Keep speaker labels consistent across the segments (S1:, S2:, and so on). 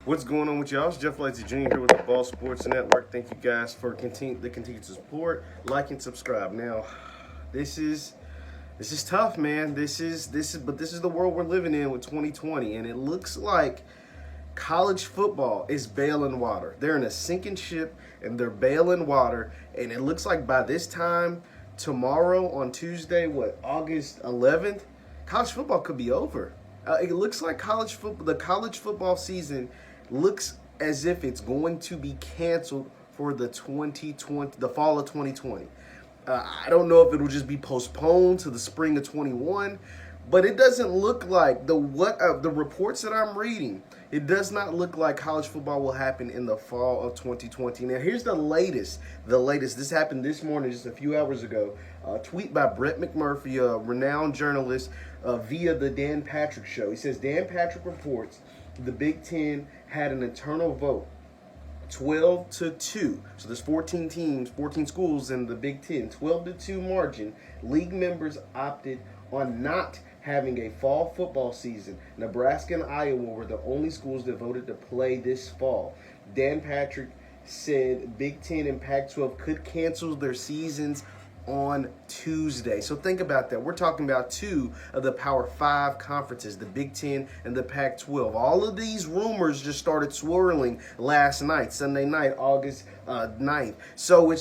S1: What's going on with y'all? It's Jeff Lightsy Jr. here with the Ball Sports Network. Thank you guys for the continued support. Like and subscribe. Now, this is tough, man. This is the world we're living in with 2020, and it looks like college football is bailing water. They're in a sinking ship, and they're bailing water. And it looks like by this time tomorrow on Tuesday, August 11th, college football could be over. It looks like the college football season looks as if it's going to be canceled for the fall of 2020. I don't know if it'll just be postponed to the spring of 21, but it doesn't look like the reports that I'm reading. It does not look like college football will happen in the fall of 2020. Now, here's the latest. This happened this morning, just a few hours ago. A tweet by Brett McMurphy, a renowned journalist, via the Dan Patrick Show. He says, Dan Patrick reports the Big Ten had an internal vote, 12-2. So there's 14 teams, 14 schools in the Big Ten, 12-2 margin. League members opted on not having a fall football season. Nebraska and Iowa were the only schools that voted to play this fall. Dan Patrick said Big Ten and Pac-12 could cancel their seasons on Tuesday. So think about that. We're talking about two of the Power 5 conferences, the Big Ten and the Pac-12. All of these rumors just started swirling last night, Sunday night, August 9th. So it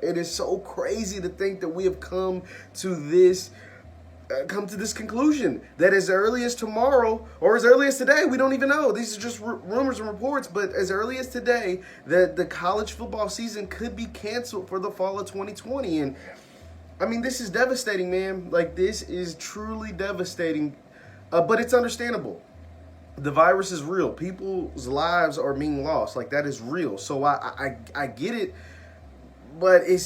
S1: is so crazy to think that we have come to this conclusion that as early as tomorrow or as early as today, we don't even know. These are just rumors and reports, but as early as today, that the college football season could be canceled for the fall of 2020. And I mean, this is devastating, man. Like, this is truly devastating, but it's understandable. The virus is real. People's lives are being lost. Like, that is real. So I get it. But it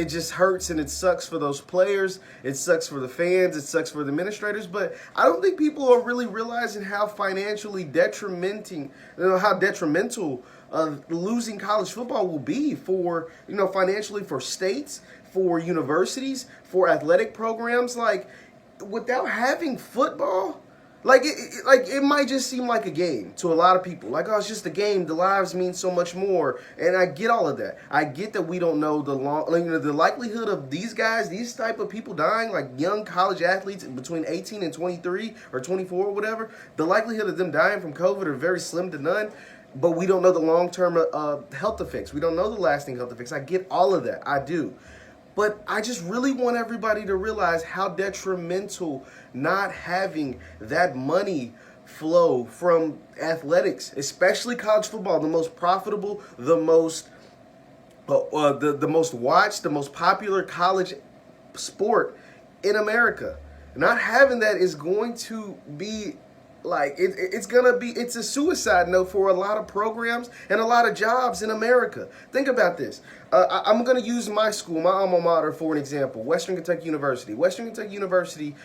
S1: just hurts, and it sucks for those players. It sucks for the fans. It sucks for the administrators. But I don't think people are really realizing how financially detrimental losing college football will be for, financially for states, for universities, for athletic programs. Like, without having football, it might just seem like a game to a lot of people. Like, oh, it's just a game. The lives mean so much more, and I get all of that. I get that we don't know the likelihood of these guys, these type of people dying, like young college athletes between 18 and 23 or 24 or whatever. The likelihood of them dying from COVID are very slim to none. But we don't know the long-term health effects. We don't know the lasting health effects. I get all of that. I do. But I just really want everybody to realize how detrimental not having that money flow from athletics, especially college football, the most profitable, the most watched, the most popular college sport in America. Not having that is going to be it's a suicide note for a lot of programs and a lot of jobs in America. Think about this. I'm going to use my school, my alma mater, for an example, Western Kentucky University. Western Kentucky University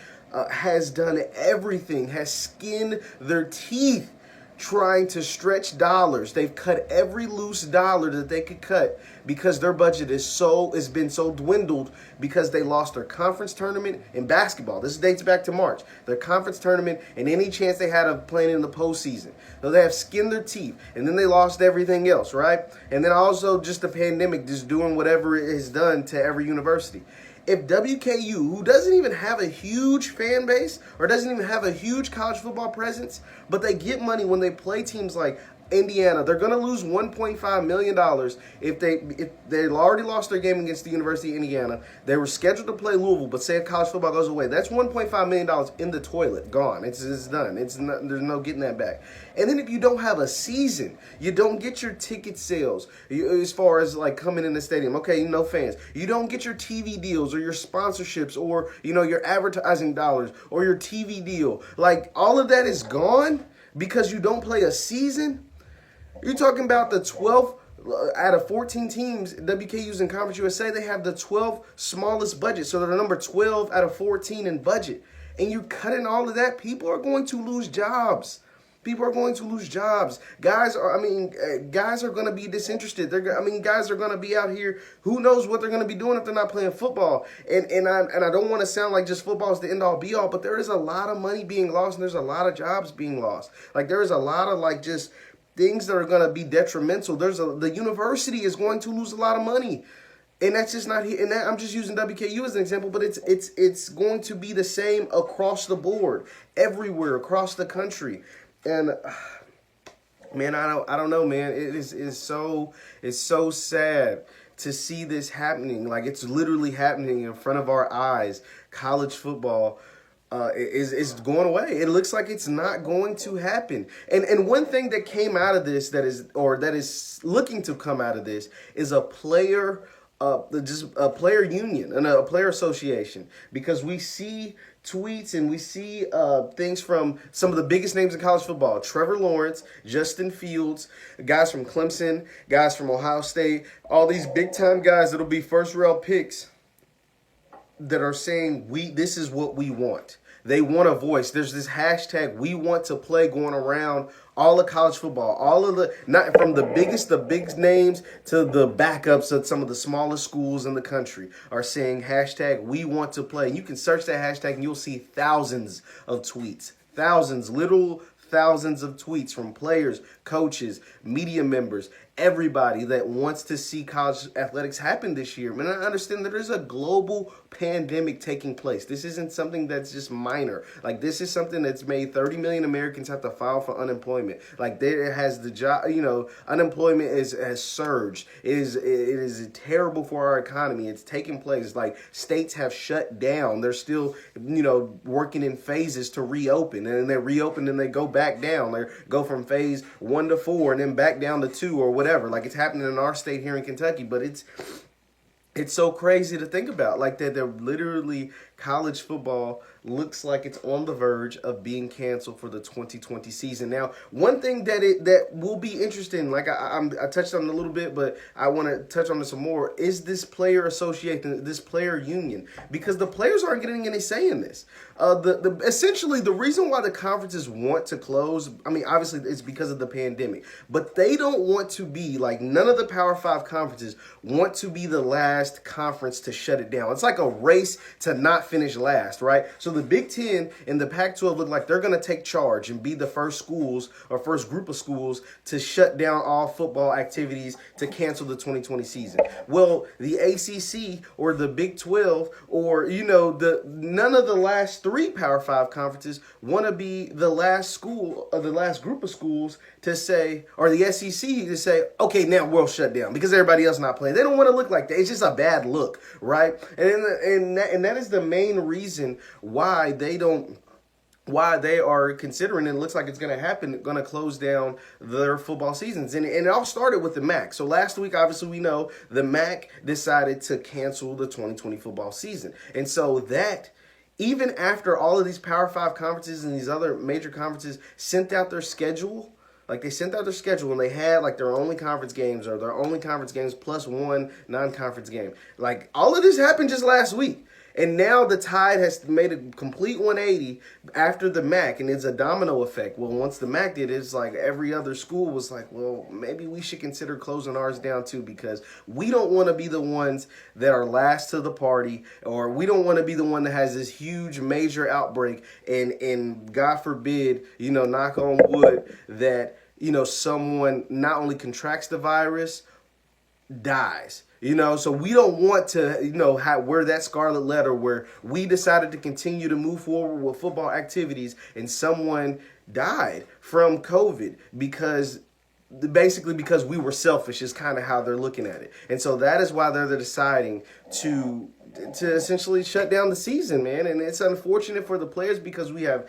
S1: has done everything, has skinned their teeth trying to stretch dollars. They've cut every loose dollar that they could cut because their budget has been so dwindled because they lost their conference tournament in basketball. This dates back to March. Their conference tournament and any chance they had of playing in the postseason. So they have skinned their teeth, and then they lost everything else, right? And then also just the pandemic just doing whatever it has done to every university. If WKU, who doesn't even have a huge fan base or doesn't even have a huge college football presence, but they get money when they play teams like Indiana, they're going to lose $1.5 million if they already lost their game against the University of Indiana. They were scheduled to play Louisville, but say if college football goes away, that's $1.5 million in the toilet, gone. It's done. There's no getting that back. And then if you don't have a season, you don't get your ticket sales as far as like coming in the stadium. Okay, no fans. You don't get your TV deals or your sponsorships or, your advertising dollars or your TV deal. Like, all of that is gone because you don't play a season. You're talking about the 12th out of 14 teams, WKU's in Conference USA, they have the 12th smallest budget. So they're number 12 out of 14 in budget. And you're cutting all of that, people are going to lose jobs. People are going to lose jobs. Guys are going to be disinterested. Guys are going to be out here. Who knows what they're going to be doing if they're not playing football? And I don't want to sound like just football is the end all be all, but there is a lot of money being lost, and there's a lot of jobs being lost. Like there is a lot of like just things that are going to be detrimental. The university is going to lose a lot of money. And that's just not here. And I'm just using WKU as an example, but it's going to be the same across the board, everywhere across the country. And man, I don't know, man. It's so sad to see this happening. Like it's literally happening in front of our eyes. College football is going away. It looks like it's not going to happen. And one thing that came out of this that is looking to come out of this is a player union and a player association, because we see tweets and we see things from some of the biggest names in college football: Trevor Lawrence, Justin Fields, guys from Clemson, guys from Ohio State, all these big time guys that'll be first round picks that are saying this is what we want. They want a voice. There's this hashtag "we want to play" going around all of college football. All of not from the big names to the backups of some of the smallest schools in the country are saying hashtag "we want to play." You can search that hashtag and you'll see thousands of tweets, literal thousands of tweets from players, coaches, media members, everybody that wants to see college athletics happen this year. Man, I understand that there's a global pandemic taking place. This isn't something that's just minor. Like this is something that's made 30 million Americans have to file for unemployment. Like there has the job, unemployment has surged. It is terrible for our economy. It's taking place. Like states have shut down. They're still, working in phases to reopen, and then they reopen and they go back down. They go from phase 1 to 4 and then back down to 2 or whatever. Like it's happening in our state here in Kentucky, but it's so crazy to think about. Like that they're literally, college football looks like it's on the verge of being canceled for the 2020 season. Now, one thing that will be interesting, like I touched on it a little bit, but I want to touch on it some more, is this player association, this player union, because the players aren't getting any say in this. Essentially, the reason why the conferences want to close, obviously it's because of the pandemic, but they don't want to be, like none of the Power 5 conferences want to be the last conference to shut it down. It's like a race to not finish last, right? So the Big Ten and the Pac-12 look like they're going to take charge and be the first schools or first group of schools to shut down all football activities to cancel the 2020 season. Well, the ACC or the Big 12 or, none of the last 3 Power 5 conferences want to be the last school or the last group of schools to say, or the SEC to say, okay, now we'll shut down because everybody else not playing. They don't want to look like that. It's just a bad look, right? And that is the main reason why they are considering, and it looks like it's going to happen, going to close down their football seasons. And it all started with the MAC. So last week, obviously, we know the MAC decided to cancel the 2020 football season. And so that, even after all of these Power 5 conferences and these other major conferences sent out their schedule, like they sent out their schedule and they had like their only conference games or their only conference games plus 1 non-conference game. Like all of this happened just last week. And now the tide has made a complete 180 after the MAC, and it's a domino effect. Well, once the MAC did, it's like every other school was like, well, maybe we should consider closing ours down too, because we don't want to be the ones that are last to the party, or we don't want to be the one that has this huge major outbreak and God forbid, knock on wood, that, someone not only contracts the virus, dies. So we don't want to, wear that scarlet letter where we decided to continue to move forward with football activities and someone died from COVID because we were selfish is kind of how they're looking at it. And so that is why they're deciding to essentially shut down the season, man. And it's unfortunate for the players because we have,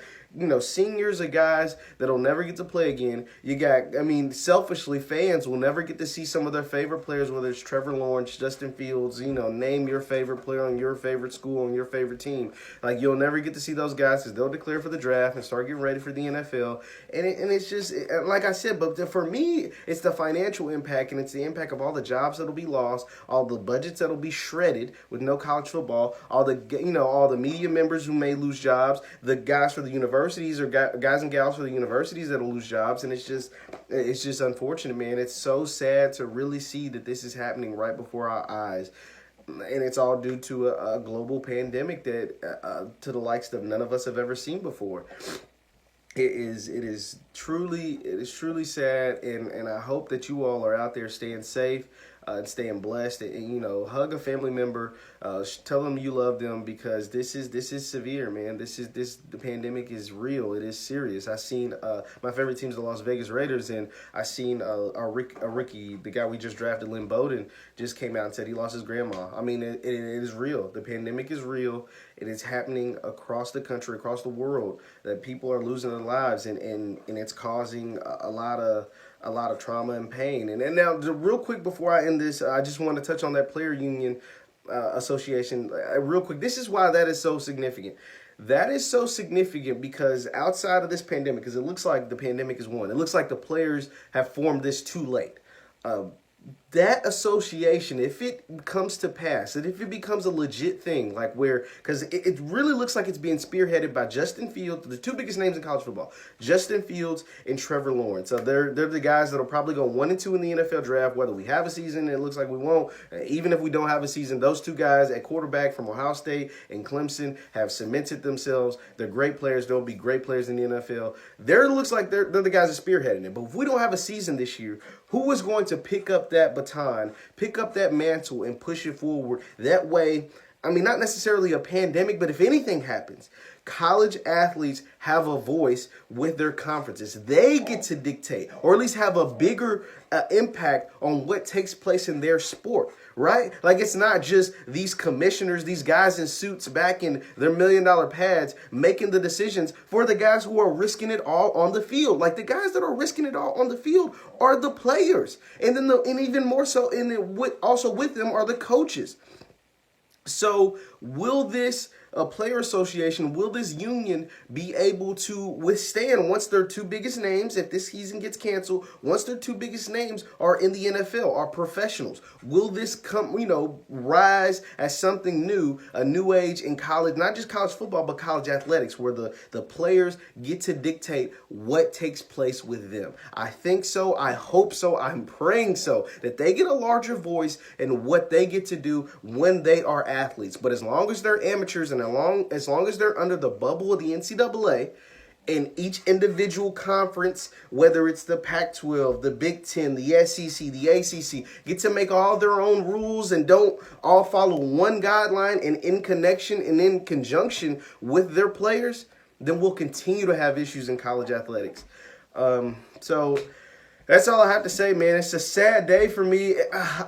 S1: seniors of guys that'll never get to play again. You got, selfishly, fans will never get to see some of their favorite players, whether it's Trevor Lawrence, Justin Fields, name your favorite player on your favorite school, on your favorite team. Like, you'll never get to see those guys because they'll declare for the draft and start getting ready for the NFL. And it's just, like I said, but for me, it's the financial impact, and it's the impact of all the jobs that'll be lost, all the budgets that'll be shredded with no college football, all the media members who may lose jobs, the guys for the university universities or guys and gals for the universities that'll lose jobs, and it's just unfortunate, man. It's so sad to really see that this is happening right before our eyes. And it's all due to a global pandemic that to the likes that none of us have ever seen before. It is truly sad, and I hope that you all are out there staying safe and staying blessed, and hug a family member, tell them you love them, because this is severe, man. The pandemic is real. It is serious. I seen my favorite team is the Las Vegas Raiders, and I seen a rookie, the guy we just drafted, Lynn Bowden, just came out and said he lost his grandma. I mean, it is real. The pandemic is real. It is happening across the country, across the world, that people are losing their lives, and it's causing a lot of trauma and pain. And now, real quick before I end this, I just want to touch on that player union association real quick. This is why that is so significant. That is so significant because outside of this pandemic, because it looks like the pandemic is won. It looks like the players have formed this too late. That association, if it comes to pass, and if it becomes a legit thing, like where, because it really looks like it's being spearheaded by Justin Fields, the two biggest names in college football, Justin Fields and Trevor Lawrence. So they're the guys that'll probably go 1 and 2 in the NFL draft, whether we have a season, and it looks like we won't. Even if we don't have a season, those two guys at quarterback from Ohio State and Clemson have cemented themselves. They're great players. They'll be great players in the NFL. It looks like they're the guys that are spearheading it. But if we don't have a season this year, who is going to pick up that baton, pick up that mantle, and push it forward? That way, I mean, not necessarily a pandemic, but if anything happens, college athletes have a voice with their conferences. They get to dictate, or at least have a bigger impact on what takes place in their sport, right? Like, it's not just these commissioners, these guys in suits back in their $1 million pads making the decisions for the guys who are risking it all on the field. Like, the guys that are risking it all on the field are the players. And then and even more so, also with them are the coaches. So will this player association, will this union be able to withstand once their two biggest names, if this season gets canceled, once their two biggest names are in the NFL, are professionals? Will this rise as something new, a new age in college, not just college football, but college athletics, where the players get to dictate what takes place with them? I think so. I hope so. I'm praying so, that they get a larger voice in what they get to do when they are athletes. But as long as they're amateurs, and as long as they're under the bubble of the NCAA, and each individual conference, whether it's the Pac-12, the Big Ten, the SEC, the ACC, get to make all their own rules and don't all follow one guideline, and in connection and in conjunction with their players, then we'll continue to have issues in college athletics. So that's all I have to say, man. It's a sad day for me.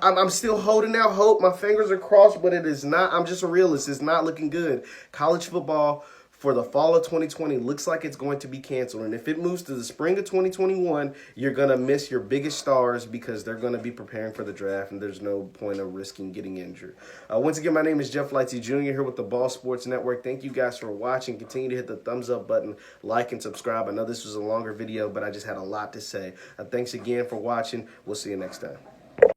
S1: I'm still holding out hope. My fingers are crossed, but it is not. I'm just a realist. It's not looking good. College football for the fall of 2020 looks like it's going to be canceled. And if it moves to the spring of 2021, you're going to miss your biggest stars, because they're going to be preparing for the draft, and there's no point of risking getting injured. Once again, my name is Jeff Lightsy Jr. here with the Ball Sports Network. Thank you guys for watching. Continue to hit the thumbs up button, like, and subscribe. I know this was a longer video, but I just had a lot to say. Thanks again for watching. We'll see you next time.